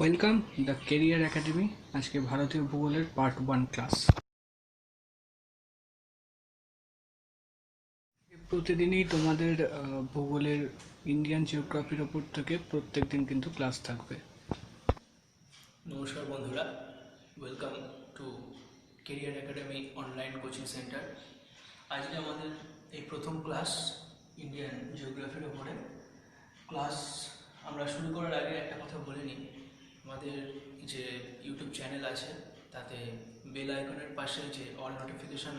Welcome the career academy. আজকে ভারতীয় ভূগোলের পার্ট 1 ক্লাস। প্রতিদিনই তোমাদের ভূগোলের ইন্ডিয়ান জিওগ্রাফির ওপর থেকে প্রত্যেক দিন কিন্তু ক্লাস থাকবে। নমস্কার বন্ধুরা, welcome to career academy online coaching centre. আজকে আমাদের এই প্রথম ক্লাস ইন্ডিয়ান জিওগ্রাফির ওপরে ক্লাস। আমরা শুরু করার আগে একটা কথা বলে নিই, আমাদের যে ইউটিউব চ্যানেল আছে তাতে বেল আইকনের পাশে যে অল নোটিফিকেশান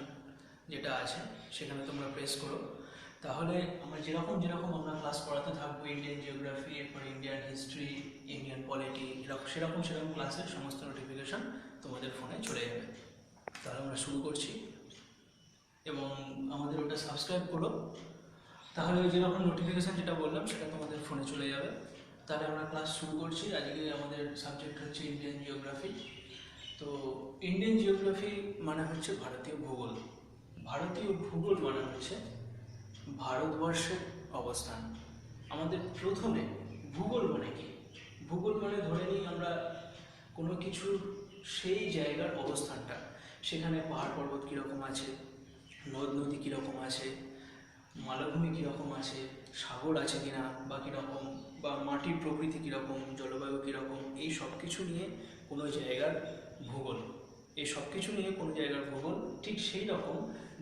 যেটা আছে সেখানে তোমরা প্রেস করো, তাহলে আমরা যেরকম আমরা ক্লাস পড়াতে থাকবো ইন্ডিয়ান জিওগ্রাফি, এরপর ইন্ডিয়ান হিস্ট্রি, ইন্ডিয়ান পলিটি, সেরকম ক্লাসের সমস্ত নোটিফিকেশান তোমাদের ফোনে চলে যাবে। তাহলে আমরা শুরু করছি এবং আমাদের ওটা সাবস্ক্রাইব করো, তাহলে যেরকম নোটিফিকেশান যেটা বললাম সেটা তোমাদের ফোনে চলে যাবে। তাহলে আমরা ক্লাস শুরু করছি। আজকে আমাদের সাবজেক্ট হচ্ছে ইন্ডিয়ান জিওগ্রাফি। তো ইন্ডিয়ান জিওগ্রাফি মানে হচ্ছে ভারতীয় ভূগোল। ভারতীয় ভূগোল মানে হচ্ছে ভারতবর্ষের অবস্থান। আমাদের প্রথমে ভূগোল মানে কি? ভূগোল মানে ধরে নিই আমরা কোনো কিছুর সেই জায়গার অবস্থানটা, সেখানে পাহাড় পর্বত কীরকম আছে, নদ নদী কীরকম আছে, মালভূমি কীরকম আছে, সাগর আছে কিনা বা কীরকম, বা মাটির প্রকৃতি কীরকম, জলবায়ু কীরকম, এই সব কিছু নিয়ে কোনো জায়গার ভূগোল। এই সব কিছু নিয়ে কোনো জায়গার ভূগোল। ঠিক সেই রকম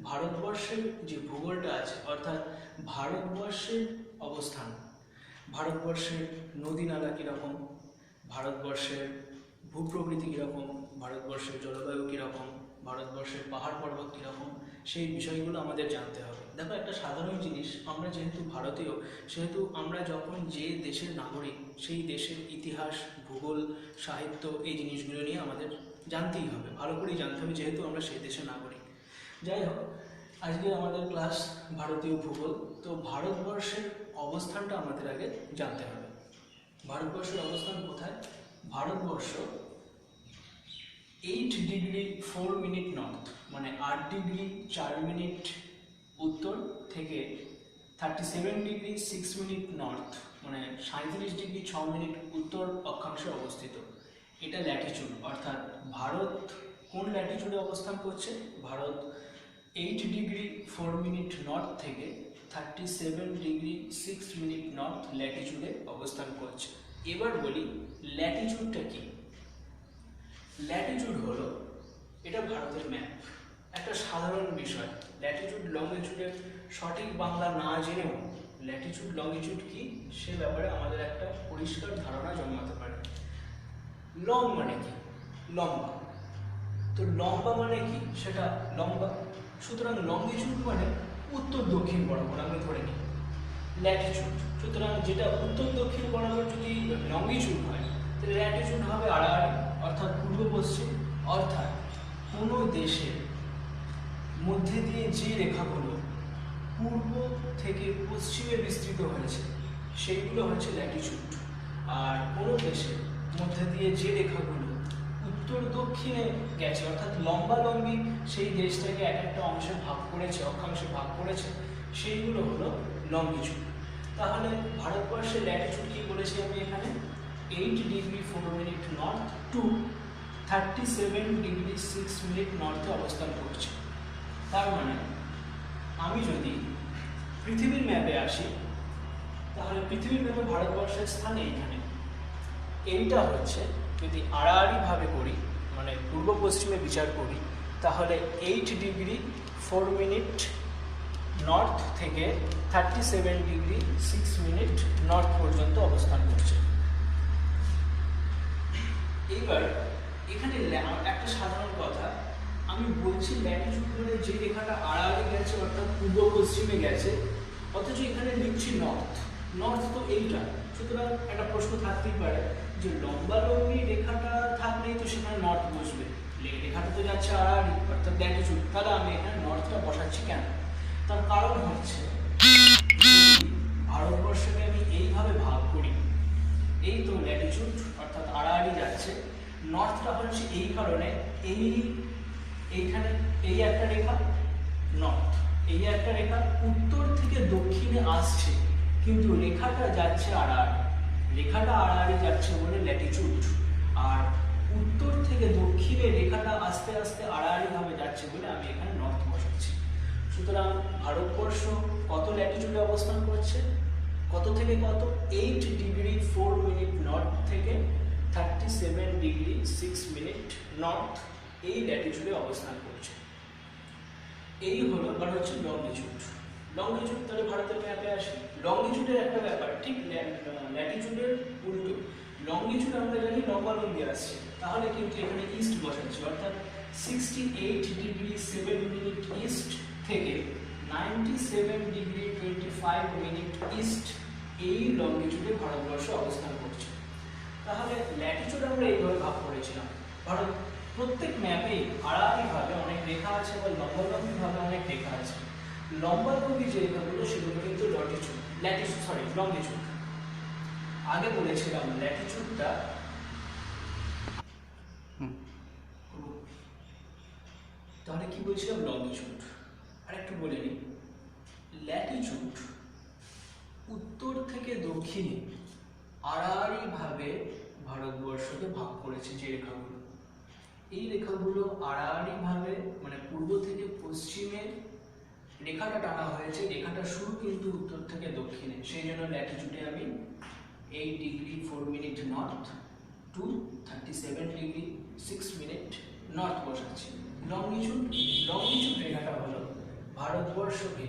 ভারতবর্ষের যে ভূগোলটা আছে, অর্থাৎ ভারতবর্ষের অবস্থান, ভারতবর্ষের নদী নালা কীরকম, ভারতবর্ষের ভূপ্রকৃতি কীরকম, ভারতবর্ষের জলবায়ু কীরকম, ভারতবর্ষের পাহাড় পর্বত কীরকম, সেই বিষয়গুলো আমাদের জানতে হবে। দেখো, একটা সাধারণ জিনিস, আমরা যেহেতু ভারতীয়, সেহেতু আমরা যখন যে দেশের নাগরিক, সেই দেশের ইতিহাস, ভূগোল, সাহিত্য, এই জিনিসগুলো নিয়ে আমাদের জানতেই হবে, ভালো করেই জানতে হবে, যেহেতু আমরা সেই দেশের নাগরিক। যাই হোক, আজকে আমাদের ক্লাস ভারতীয় ভূগোল। তো ভারতবর্ষের অবস্থানটা আমাদের আগে জানতে হবে। ভারতবর্ষের অবস্থান কোথায়? ভারতবর্ষ 8 ডিগ্রি 4 মিনিট নর্থ, মানে 8 ডিগ্রি 4 মিনিট উত্তর থেকে 37 ডিগ্রি 6 মিনিট নর্থ, মানে 37 ডিগ্রি 6 মিনিট উত্তর অক্ষাংশে অবস্থিত। এটা ল্যাটিচিউড, অর্থাৎ ভারত কোন ল্যাটিচিউডে অবস্থান করছে? ভারত 8 ডিগ্রি 4 মিনিট নর্থ থেকে 37 ডিগ্রি 6 মিনিট নর্থ ল্যাটিচিউডে অবস্থান করছে। এবার বলি ল্যাটিচিউডটা কি? ল্যাটিচিউড হলো, এটা ভারতের ম্যাপ, একটা সাধারণ বিষয়। ল্যাটিচিউড লংজিটিউডের সঠিক বাংলা না জেনেও ল্যাটিচিউড লংজিটিউড কি সে ব্যাপারে আমাদের একটা পরিষ্কার ধারণা জন্মাতে পারে। লং মানে কি? লম্বা। তো লম্বা মানে কি? সেটা লম্বা। সুতরাং লংজিটিউড মানে উত্তর দক্ষিণ বরাবর আমি ধরে নিই ল্যাটিচিউড। সুতরাং যেটা উত্তর দক্ষিণ বরাবর যদি লংজিটিউড হয়, তাহলে ল্যাটিচিউড হবে আড়াআড়ি, অর্থাৎ পূর্ব পশ্চিম। অর্থাৎ কোনো দেশের মধ্যে দিয়ে যে রেখাগুলো পূর্ব থেকে পশ্চিমে বিস্তৃত হয়েছে সেইগুলো হচ্ছে ল্যাটিচিউড। আর কোনো দেশের মধ্যে দিয়ে যে রেখাগুলো উত্তর দক্ষিণে গেছে, অর্থাৎ লম্বালম্বি সেই দেশটাকে এক একটা অংশে ভাগ করেছে, অক্ষাংশে ভাগ করেছে, সেইগুলো হলো লংজিটিউড। তাহলে ভারতবর্ষের ল্যাটিচিউড কি বলেছি আমি এখানে? 8 degree 4 minute north to 37 degree 6 minute নর্থে অবস্থান করছে। তার মানে আমি যদি পৃথিবীর ম্যাপে আসি, তাহলে পৃথিবীর ম্যাপে ভারতবর্ষের স্থান এইখানে। এইটা হচ্ছে, যদি আড়াআড়িভাবে করি, মানে পূর্ব পশ্চিমে বিচার করি, তাহলে 8 ডিগ্রি 4 মিনিট নর্থ থেকে 37 ডিগ্রি 6 মিনিট নর্থ পর্যন্ত অবস্থান করছে। এইবার এখানে একটা সাধারণ কথা আমি বলছি, ল্যাটিচিউড মানে যে রেখাটা আড়াআড়ি গেছে, অর্থাৎ পূর্ব পশ্চিমে গেছে, অথচ এখানে লিখছি নর্থ। নর্থ তো এইটা। সুতরাং একটা প্রশ্ন থাকতেই পারে যে লম্বালম্বি রেখাটা থাকলেই তো সেখানে নর্থ বসবে, রেখাটা তো যাচ্ছে আড়াআড়ি, অর্থাৎ ল্যাটিচিউড, তাহলে আমি এখানে নর্থটা বসাচ্ছি কেন? তার কারণ হচ্ছে, ভারতবর্ষকে আমি এইভাবে ভাগ করি, এই তো ল্যাটিচিউড অর্থাৎ আড়াআড়ি যাচ্ছে, নর্থটা হচ্ছে এই কারণে, এইখানে এই একটা রেখা নর্থ, এই একটা রেখা উত্তর থেকে দক্ষিণে আসছে, কিন্তু রেখাটা যাচ্ছে আড়াআড়ি, রেখাটা আড়াআড়ি যাচ্ছে বলে ল্যাটিচিউড। আর উত্তর থেকে দক্ষিণে রেখাটা আস্তে আস্তে আড়াআড়িভাবে যাচ্ছে বলে আমি এখানে নর্থ বসাচ্ছি। সুতরাং ভারতবর্ষ কত ল্যাটিটিউডে অবস্থান করছে, কত থেকে কত, 8 ডিগ্রি 4 মিনিট নর্থ থেকে 37 ডিগ্রি 6 মিনিট নর্থ, এই ল্যাটিটিউডে অবস্থান করছে। এই হলো মানে হচ্ছে লংগিটিউড। লংগিটিউড তাহলে ভারতের ম্যাপে আসে। লংগিটিউডের একটা ব্যাপার, ঠিক ল্যাটিটিউডের উল্টো। লংগিটিউড আমরা জানি লম্বালম্বি আসছে, তাহলে কিন্তু এখানে ইস্ট বসাচ্ছি, অর্থাৎ 68 ডিগ্রি 7 মিনিট ইস্ট থেকে 97 ডিগ্রি 25 মিনিট ইস্ট, এই লংগিটিউডে ভারতবর্ষ অবস্থান করছে। তাহলে ল্যাটিটিউড আমরা এইভাবে ভাগ করেছিলাম। ভারত প্রত্যেক ম্যাপে আড়াআড়িভাবে অনেক রেখা আছে বা লম্বালম্বিভাবে অনেক রেখা আছে। লম্বালম্বি যে রেখাগুলো সেগুলো কিন্তু লংগিটিউড। আগে বলেছিলাম ল্যাটিটিউডটা, তাহলে কি বলছিলাম লংগিটিউড। আরেকটু বলে নিই, ল্যাটিটিউড উত্তর থেকে দক্ষিণে আড়াআড়িভাবে ভারতবর্ষকে ভাগ করেছে যে রেখাগুলো। এই রেখাগুলো আড়াআড়িভাবে মানে পূর্ব থেকে পশ্চিমে রেখাটা টানা হয়েছে, রেখাটা শুরু কিন্তু উত্তর থেকে দক্ষিণে, সেই জন্য ল্যাটিটিউডে আমি 8 degree 4 minute north to 37 degree 6 minute north বসাচ্ছি। লংগিটিউড রেখাটা হলো ভারতবর্ষকে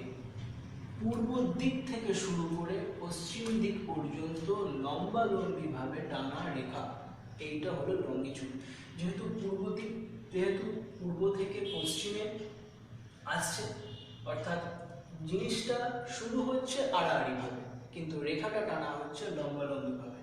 পূর্ব দিক থেকে শুরু করে পশ্চিম দিক পর্যন্ত লম্বালম্বিভাবে টানা রেখা, এইটা হলো লংগিটিউড। যেহেতু পূর্ব থেকে পশ্চিমে আসছে, অর্থাৎ জিনিসটা শুরু হচ্ছে আড়াআড়িভাবে কিন্তু রেখাটা টানা হচ্ছে লম্বালম্বিভাবে।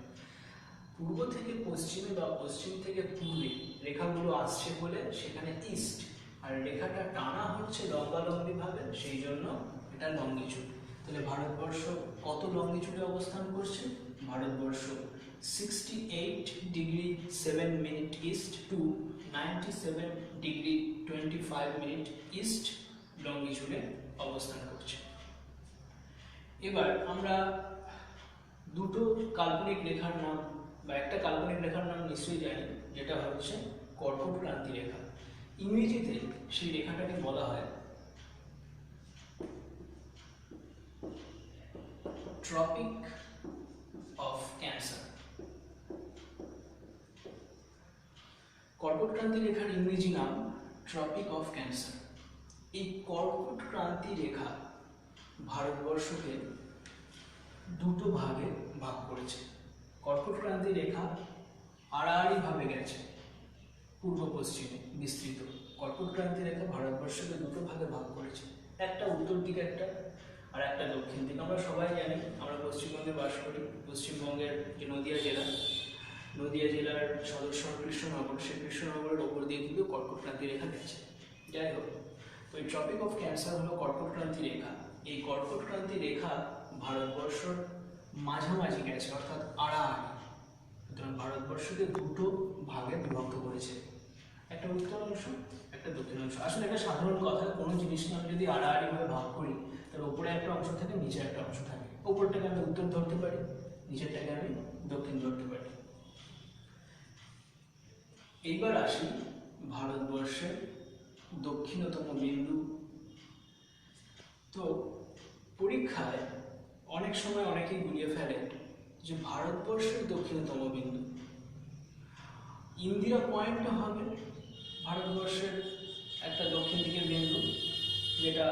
পূর্ব থেকে পশ্চিমে বা পশ্চিম থেকে পূর্বে রেখাগুলো আসছে বলে সেখানে ইস্ট, আর রেখাটা টানা হচ্ছে লম্বালম্বিভাবে, সেই জন্য এটা লংগিটিউড। তাহলে ভারতবর্ষ কত লংগিটিউডে অবস্থান করছে? Bharatvarsha 68 degree 7 minute east to 97 degree 25 minute east লংগিটিউডে অবস্থান করছে। এবার আমরা দুটো কাল্পনিক রেখার নাম বা একটা কাল্পনিক রেখার নাম নিশ্চয়ই জানি, যেটা হচ্ছে কর্কট ক্রান্তি রেখা। ইংরেজিতে সেই রেখাটাকে বলা হয় ট্রপিক অফ ক্যান্সার। কর্কট ক্রান্তি রেখার ইংরেজি নাম ট্রপিক অফ ক্যান্সার। এই কর্কট ক্রান্তি রেখা ভারতবর্ষকে দুটো ভাগে ভাগ করেছে। কর্কট ক্রান্তি রেখা আড়াআড়িভাবে গেছে পূর্ব পশ্চিমে বিস্তৃত। কর্কট ক্রান্তি রেখা ভারতবর্ষকে দুটো ভাগে ভাগ করেছে, একটা উত্তর দিকে একটা আর একটা দক্ষিণ দিকে। আমরা সবাই জানি আমরা পশ্চিমবঙ্গে বাস করি। পশ্চিমবঙ্গের যে নদিয়া জেলার সদর শহর কৃষ্ণনগর, সেই কৃষ্ণনগরের ওপর দিয়ে কিন্তু কর্কট ক্রান্তি রেখা গেছে। যাই হোক, তো এই ট্রপিক অফ ক্যান্সার হলো কর্কট ক্রান্তি রেখা। এই কর্কট ক্রান্তি রেখা ভারতবর্ষর মাঝামাঝি গেছে, অর্থাৎ আড়াআড়ি। সুতরাং ভারতবর্ষকে দুটো ভাগে বিভক্ত করেছে, একটা উত্তর অংশ একটা দক্ষিণ অংশ। আসলে একটা সাধারণ কথা, কোনো জিনিসকে আমি যদি আড়াআড়িভাবে ভাগ করি তার উপরে একটা অংশ থাকে, নিচে একটা অংশ থাকে। উপরটাকে আমি উত্তর ধরতে পারি, নিচেরটাকে আমি দক্ষিণ ধরতে পারি। এইবার আসি ভারতবর্ষের দক্ষিণতম বিন্দু। তো পরীক্ষায় অনেক সময় অনেকেই গুলিয়ে ফেলে যে ভারতবর্ষের দক্ষিণতম বিন্দু ইন্দিরা পয়েন্ট হবে ভারতবর্ষের একটা দক্ষিণ দিকের বিন্দু, যেটা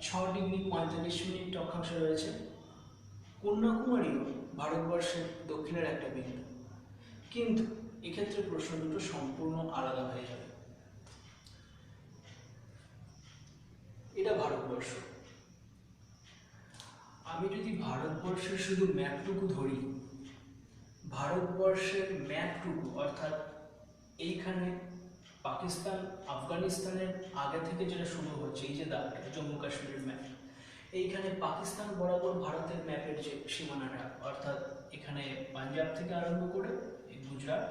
6 ডিগ্রি 45 মিনিট অক্ষাংশে রয়েছে। কন্যাকুমারীও ভারতবর্ষের দক্ষিণের একটা বিন্দু, কিন্তু এক্ষেত্রে প্রশ্ন দুটো সম্পূর্ণ আলাদা হয়ে যাবে। এটা ভারতবর্ষ। আমি যদি ভারতবর্ষের শুধু ম্যাপটুকু ধরি, ভারতবর্ষের ম্যাপটুকু অর্থাৎ এইখানে পাকিস্তান আফগানিস্তানের আগে থেকে যেটা শুরু হচ্ছে, এই যে দাগটা জম্মু কাশ্মীরের ম্যাপ, এইখানে পাকিস্তান বরাবর ভারতের ম্যাপের যে সীমানাটা, অর্থাৎ এখানে পাঞ্জাব থেকে আরম্ভ করে গুজরাট,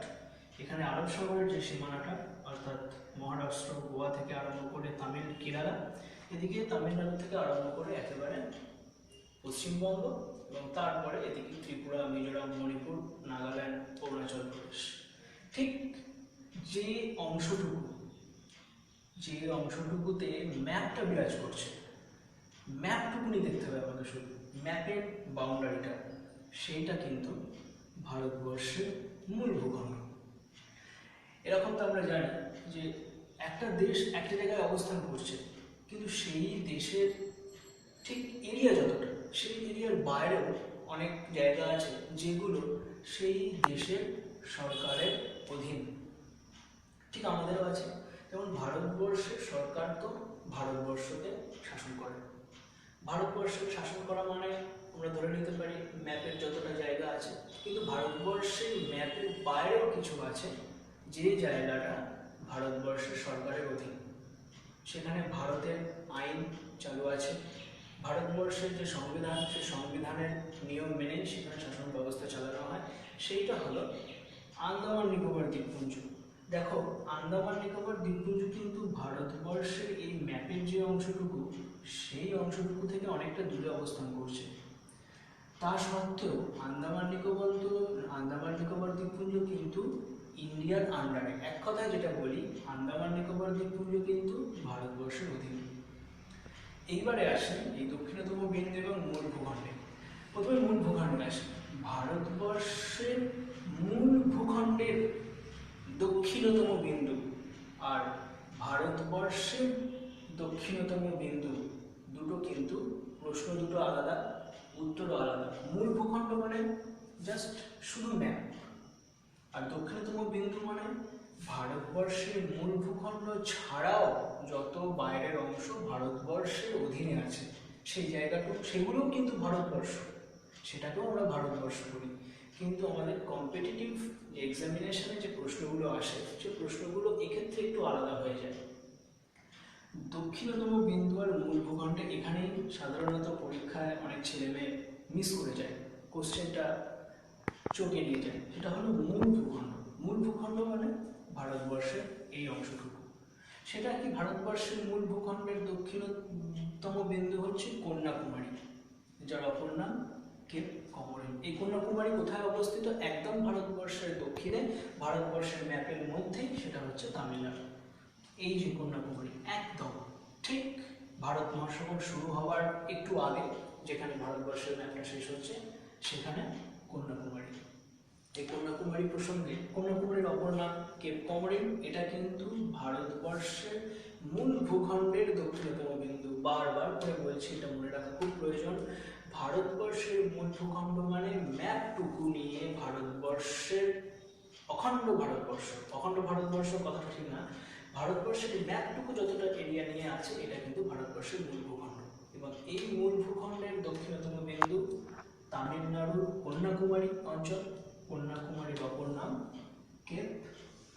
এখানে আরব সাগরের যে সীমানাটা অর্থাৎ মহারাষ্ট্র গোয়া থেকে আরম্ভ করে কেরালা, এদিকে তামিলনাড়ু থেকে আরম্ভ করে একেবারে পশ্চিমবঙ্গ, এবং তারপরে এদিকে ত্রিপুরা, মিজোরাম, মণিপুর, নাগাল্যান্ড, অরুণাচল প্রদেশ। ঠিক যে অংশটুকুতে ম্যাপটা বিরাজ করছে, ম্যাপটুকুনি দেখতে হবে আমাদের শুধু, ম্যাপের বাউন্ডারিটা, সেইটা কিন্তু ভারতবর্ষের মূল ভূখণ্ড। এরকম তো আমরা জানি যে একটা দেশ একটা জায়গায় অবস্থান করছে, কিন্তু সেই দেশের ঠিক এরিয়া যতটা, সেই এরিয়ার বাইরেও অনেক জায়গা আছে যেগুলো সেই দেশের সরকারের অধীন। ঠিক আমাদেরও আছে, যেমন ভারতবর্ষের সরকার তো ভারতবর্ষকে শাসন করে। ভারতবর্ষকে শাসন করা মানে আমরা ধরে নিতে পারি ম্যাপের যতটা জায়গা আছে, কিন্তু ভারতবর্ষের ম্যাপের বাইরেও কিছু আছে যে জায়গাটা ভারতবর্ষের সরকারের অধীন। সেখানে ভারতের আইন চালু আছে, ভারতবর্ষের যে সংবিধান, সেই সংবিধানের নিয়ম মেনে সেখানে শাসন ব্যবস্থা চালানো হয়। সেইটা হলো আন্দামান নিকোবর দ্বীপপুঞ্জ। দেখো, আন্দামান নিকোবর দ্বীপপুঞ্জ কিন্তু ভারতবর্ষের এই ম্যাপের যে অংশটুকু, সেই অংশটুকু থেকে অনেকটা দূরে অবস্থান করছে। তা সত্ত্বেও আন্দামান নিকোবর দ্বীপপুঞ্জ কিন্তু ইন্ডিয়ার আন্ডারে। এক কথায় যেটা বলি, আন্দামান নিকোবর দ্বীপপুঞ্জ কিন্তু ভারতবর্ষের অধীন। এইবারে আসে এই দক্ষিণতম বিন্দু এবং মূল ভূখণ্ডে। প্রথমে মূল ভূখণ্ডে আসে। ভারতবর্ষের মূল ভূখণ্ডের দক্ষিণতম বিন্দু আর ভারতবর্ষের দক্ষিণতম বিন্দু দুটো কিন্তু প্রশ্ন দুটো আলাদা, উত্তরও আলাদা। মূল ভূখণ্ড মানে জাস্ট শুধু ম্যাপ, আর দক্ষিণতম বিন্দু মানে ভারতবর্ষের মূল ভূখণ্ড ছাড়াও যত বাইরের অংশ ভারতবর্ষের অধীনে আছে সেই জায়গাটুকু, সেগুলোও কিন্তু ভারতবর্ষ, সেটাকেও আমরা ভারতবর্ষ বলি। কিন্তু আমাদের কম্পিটিটিভ এক্সামিনেশনে যে প্রশ্নগুলো আসে, সে প্রশ্নগুলো এক্ষেত্রে একটু আলাদা হয়ে যায়। দক্ষিণতম বিন্দু আর মূল ভূখণ্ডে এখানেই সাধারণত পরীক্ষায় অনেক ছেলে মেয়ে মিস করে যায়, কোশ্চেনটা চোখে নিয়ে যায়। সেটা হলো মূল ভূখণ্ড। মূল ভূখণ্ড মানে ভারতবর্ষের এই অংশটুকু। সেটা কি, ভারতবর্ষের মূল ভূখণ্ডের দক্ষিণতম বিন্দু হচ্ছে কন্যাকুমারী, যার অপর নাম কেপ কমোরিন। এই কন্যাকুমারী কোথায় অবস্থিত? একদম ভারতবর্ষের দক্ষিণে, ভারতবর্ষের ম্যাপের মধ্যেই, সেটা হচ্ছে তামিলনাড়ু। এই যে কন্যাকুমারী একদম ঠিক ভারত মহাসাগর শুরু হওয়ার একটু আগে, যেখানে ভারতবর্ষের ম্যাপটা শেষ হচ্ছে, সেখানে কন্যাকুমারী। এই কন্যাকুমারী প্রসঙ্গে, কন্যাকুমারীর অপর নাম কেপ কমোরিন, এটা কিন্তু ভারতবর্ষের মূল ভূখণ্ডের দক্ষিণতম বিন্দু। বারবার করে বলছি, এটা মনে রাখা খুব প্রয়োজন। ভারতবর্ষের মূল ভূখণ্ড মানে ম্যাপটুকু নিয়ে ভারতবর্ষের অখণ্ড ভারতবর্ষ, অখণ্ড ভারতবর্ষ কথাটা ঠিক না, ভারতবর্ষের ম্যাপটুকু যতটা এরিয়া নিয়ে আছে, এটা কিন্তু ভারতবর্ষের মূল ভূখণ্ড। এবং এই মূল ভূখণ্ডের দক্ষিণতম বিন্দু তামিলনাড়ুর কন্যাকুমারী অঞ্চল। কন্যাকুমারীর অপর নাম কেপ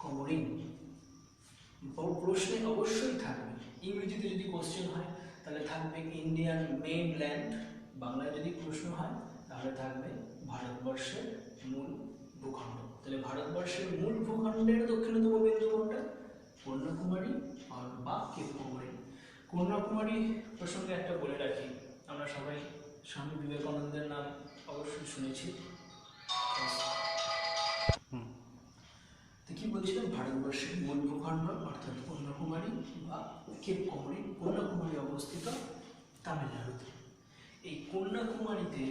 কমোরিন। প্রশ্নে অবশ্যই থাকবে, ইংরেজিতে যদি কোশ্চেন হয় তাহলে থাকবে ইন্ডিয়ান মেইনল্যান্ড, বাংলায় যদি প্রশ্ন হয় তাহলে থাকবে ভারতবর্ষের মূল ভূখণ্ড। তাহলে ভারতবর্ষের মূল ভূখণ্ডের দক্ষিণতম বিন্দু কোনটা? কন্যাকুমারী বা কেপ কমোরিন। কন্যাকুমারী প্রসঙ্গে একটা বলে রাখি, আমরা সবাই স্বামী বিবেকানন্দের নাম অবশ্যই শুনেছি। কি বলছিলাম, ভারতবর্ষের মূল ভূখণ্ড অর্থাৎ কন্যাকুমারী বা কেপ কমোরিন। কন্যাকুমারী অবস্থিত তামিলনাড়ুতে। এই কন্যাকুমারীতে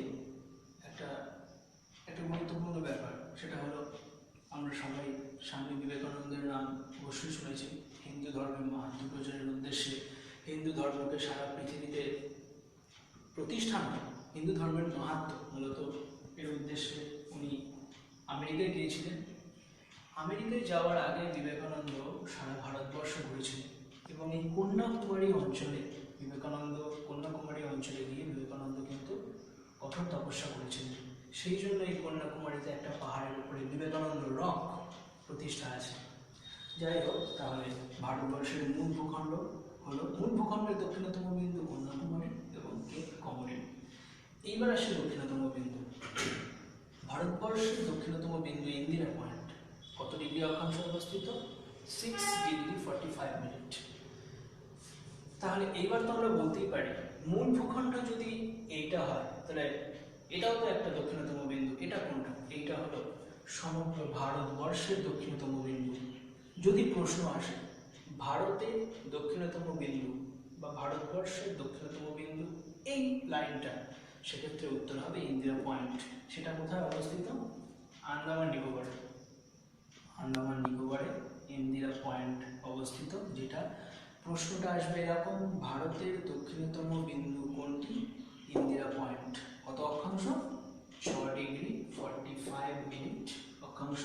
একটা গুরুত্বপূর্ণ ব্যাপার, সেটা হলো আমরা সবাই স্বামী বিবেকানন্দের নাম অবশ্যই শুনেছি। হিন্দু ধর্মের মাহাত্ম্য প্রচারের উদ্দেশ্যে, হিন্দু ধর্মকে সারা পৃথিবীতে প্রতিষ্ঠান হয়, হিন্দু ধর্মের মাহাত্ম্য মূলত এর উদ্দেশ্যে উনি আমেরিকায় গিয়েছিলেন। আমেরিকায় যাওয়ার আগে বিবেকানন্দ সারা ভারতবর্ষ ঘুরেছিলেন এবং এই কন্যাকুমারী অঞ্চলে গিয়ে বিবেকানন্দ কিন্তু কঠোর তপস্যা করেছিলেন। সেই জন্য এই কন্যাকুমারীতে একটা পাহাড়ের উপরে বিবেকানন্দ রক প্রতিষ্ঠা আছে। যাই হোক, তাহলে ভারতবর্ষের মূল ভূখণ্ড হলো, মূল ভূখণ্ডের দক্ষিণতম বিন্দু কন্যাকুমারী এবং কেপ কমোরিন। এইবার আসে দক্ষিণতম বিন্দু। ভারতবর্ষের দক্ষিণতম বিন্দু ইন্দিরা পয়েন্ট। কত ডিগ্রি অক্ষাংশে অবস্থিত? 6°45'। তাহলে এইবার তো আমরা বলতেই পারি, মূল ভূখণ্ড যদি এইটা হয়, তাহলে এটাও তো একটা দক্ষিণতম বিন্দু। এটা কোনটা? এইটা হলো সমগ্র ভারতবর্ষের দক্ষিণতম বিন্দু। যদি প্রশ্ন আসে ভারতের দক্ষিণতম বিন্দু বা ভারতবর্ষের দক্ষিণতম বিন্দু এই লাইনটা, সেক্ষেত্রে উত্তর হবে ইন্দিরা পয়েন্ট। সেটা কোথায় অবস্থিত? আন্দামান নিকোবরে। আন্দামান নিকোবরে ইন্দিরা পয়েন্ট অবস্থিত। যেটা প্রশ্নটা আসবে এরকম, ভারতের দক্ষিণতম বিন্দু কোনটি? ইন্দিরা পয়েন্ট। কত অক্ষাংশ? 6°45' অক্ষাংশ,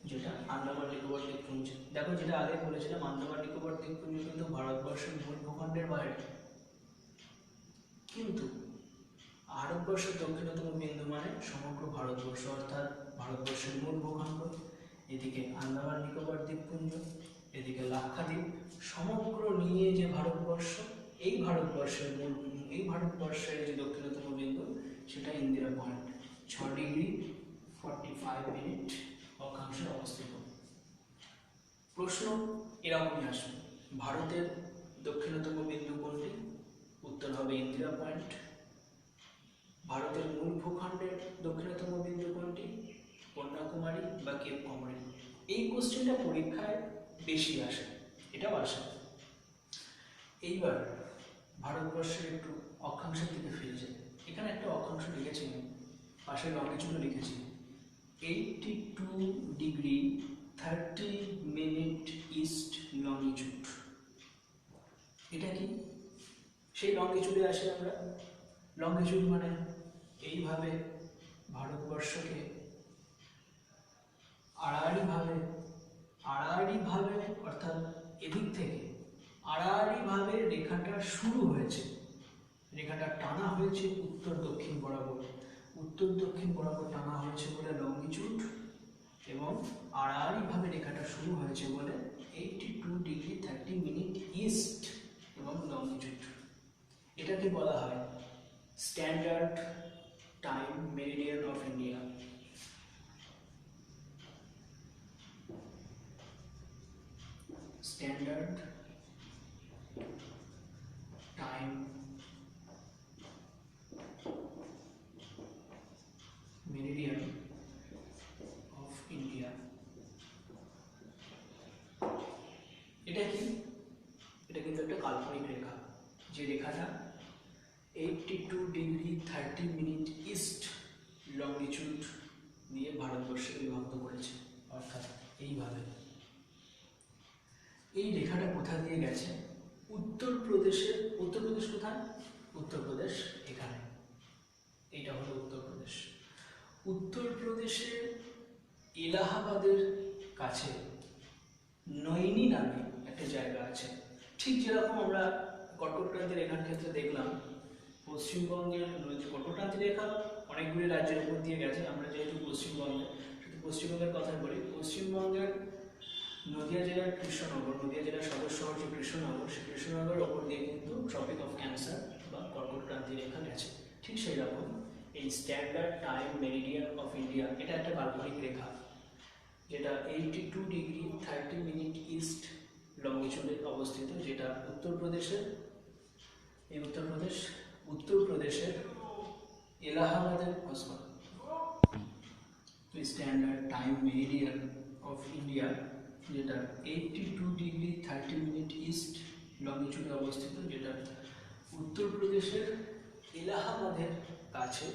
যেটা আন্দামান নিকোবর দ্বীপপুঞ্জ। দেখো, যেটা আগে বলেছিলাম, আন্দামান নিকোবর দ্বীপপুঞ্জ কিন্তু ভারতবর্ষের মূল ভূখণ্ডের বাইরে, কিন্তু ভারতবর্ষের দক্ষিণতম বিন্দু মানে সমগ্র ভারতবর্ষ, অর্থাৎ ভারতবর্ষের মূল ভূখণ্ড। এদিকে আন্দামান নিকোবর দ্বীপপুঞ্জ, এদিকে লাক্ষাদ্বীপ, সমগ্র নিয়ে যে ভারতবর্ষ, এই ভারতবর্ষের যে দক্ষিণতম বিন্দু সেটা ইন্দিরা পয়েন্ট, 6°45' অক্ষাংশে অবস্থিত। প্রশ্ন এরকমই আসবে, ভারতের দক্ষিণতম বিন্দু কোনটি? উত্তর হবে ইন্দিরা পয়েন্ট। ভারতের মূল ভূখণ্ডের দক্ষিণতম বিন্দু কোনটি? কন্যাকুমারী বা কেপ কমরিন। এই কোশ্চেনটা পরীক্ষায় বেশি আসে, এটাও আসে। এইবার ভারতবর্ষের একটু অক্ষাংশের দিকে ফিরে যায়। এখানে একটা অক্ষাংশ লিখেছি, পাশে লঙ্গিটিউডও লিখেছি, 82°30' ইস্ট লঙ্গিটিউড। এটা কি? সেই লঙ্গিটিউডে আসে আমরা। লঙ্গিটিউড মানে এইভাবে ভারতবর্ষকে আড়াআড়িভাবে অর্থাৎ এদিক থেকে আড়াআড়িভাবে রেখাটা শুরু হয়েছে, রেখাটা টানা হয়েছে উত্তর দক্ষিণ বরাবর টানা হয়েছে বলে লঙ্গিটিউড, এবং আড়াআড়িভাবে রেখাটা শুরু হয়েছে বলে 82°30' ইস্ট এবং লঙ্গিটিউড। এটাকে বলা হয় standard time meridian of India. Standard time meridian of India. এটা কি? এটা কিন্তু একটা কাল্পনিক রেখা, যে রেখাটা 82°30' ইস্ট লঙ্গিটিউড দিয়ে ভারতবর্ষকে বিভক্ত করেছে, অর্থাৎ এইভাবে। এই রেখাটা কোথা দিয়ে গেছে? উত্তরপ্রদেশ কোথায়? উত্তরপ্রদেশ এখানে, এইটা হলো উত্তরপ্রদেশ। উত্তরপ্রদেশের এলাহাবাদের কাছে নৈনি নামে একটা জায়গা আছে। ঠিক যেরকম আমরা কর্কটক্রান্তি রেখার ক্ষেত্রে দেখলাম, পশ্চিমবঙ্গের কর্কটক্রান্তি রেখা অনেকগুলি রাজ্যের উপর দিয়ে গেছে। আমরা যেহেতু পশ্চিমবঙ্গের কথা বলি, পশ্চিমবঙ্গের নদিয়া জেলার সদর শহর যে কৃষ্ণনগর, সেই কৃষ্ণনগরের ওপর দিয়ে কিন্তু ট্রপিক অফ ক্যান্সার বা কর্কটক্রান্তি রেখা গেছে। ঠিক সেই রকম এই standard time meridian of India, এটা একটা কাল্পনিক রেখা, যেটা 82°30' ইস্ট লঙ্গিটিউডে অবস্থিত, যেটা উত্তরপ্রদেশের এলাহাবাদের standard time meridian of India, যেটা 82°30' ইস্ট লঙ্গিটিউডে অবস্থিত, যেটা উত্তরপ্রদেশের এলাহাবাদের কাছে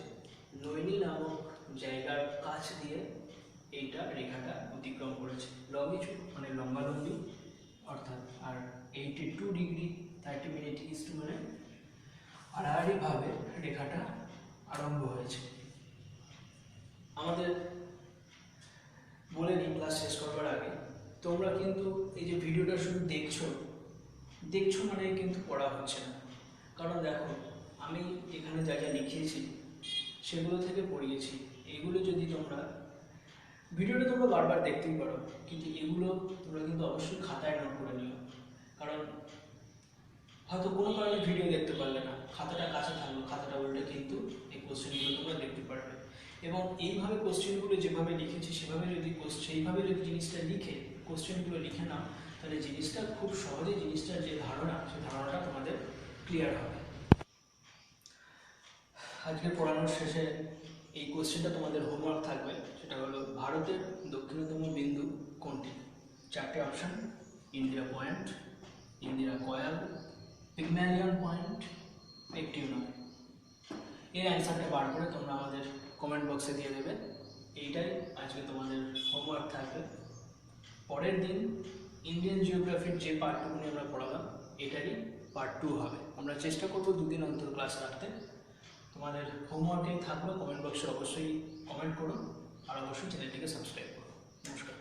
নৈনি নামক জায়গার কাছ দিয়ে এইটা রেখাটা অতিক্রম করেছে। লঙ্গিটিউড মানে লম্বালম্বি অর্থাৎ, আর 82°30' ইস্ট মানে আড়াআড়িভাবে রেখাটা আরম্ভ হয়েছে। আমাদের বলে নিই ক্লাস শেষ করবার আগে, তোমরা কিন্তু এই যে ভিডিওটা শুধু দেখছো মানে কিন্তু পড়া হচ্ছে না। কারণ দেখো, আমি এখানে যা যা লিখিয়েছি সেগুলো থেকে পড়িয়েছি। এগুলো যদি তোমরা ভিডিওটা তোমরা বারবার দেখতেই পারো, কিন্তু এগুলো তোমরা কিন্তু অবশ্যই খাতায় নোট করে নিও। কারণ হয়তো কোনো কারণে ভিডিও দেখতে পারলে না, খাতাটা কাছে থাকলো, খাতাটা উল্টে কিন্তু এই কোশ্চেনগুলো তোমরা দেখতে পারবে। এবং এইভাবে কোশ্চেনগুলো যেভাবে লিখেছি সেইভাবে যদি জিনিসটা কোশ্চেনগুলো লিখে নাও, তাহলে জিনিসটা খুব সহজে, জিনিসটার যে ধারণা, সেই ধারণাটা তোমাদের ক্লিয়ার হবে। আজকে পড়ানোর শেষে এই কোশ্চেনটা তোমাদের হোমওয়ার্ক থাকবে, সেটা হলো ভারতের দক্ষিণতম বিন্দু কোনটি? 4টে option: Indira point, Indira col, Pygmalion point, একটিও নয়। এর অ্যান্সারটা বার করে তোমরা আমাদের কমেন্ট বক্সে দিয়ে দেবে। এইটাই আজকে তোমাদের হোমওয়ার্ক থাকবে। পরের দিন ইন্ডিয়ান জিওগ্রাফির যে পার্টটুকুনি আমরা পড়ালাম এটারই পার্ট 2 হবে। আমরা চেষ্টা করবো দুদিন অন্তর ক্লাস রাখতে। তোমাদের হোমওয়ার্কেই থাকলো, কমেন্ট বক্সে অবশ্যই কমেন্ট করো আর অবশ্যই চ্যানেলটিকে সাবস্ক্রাইব করো। নমস্কার।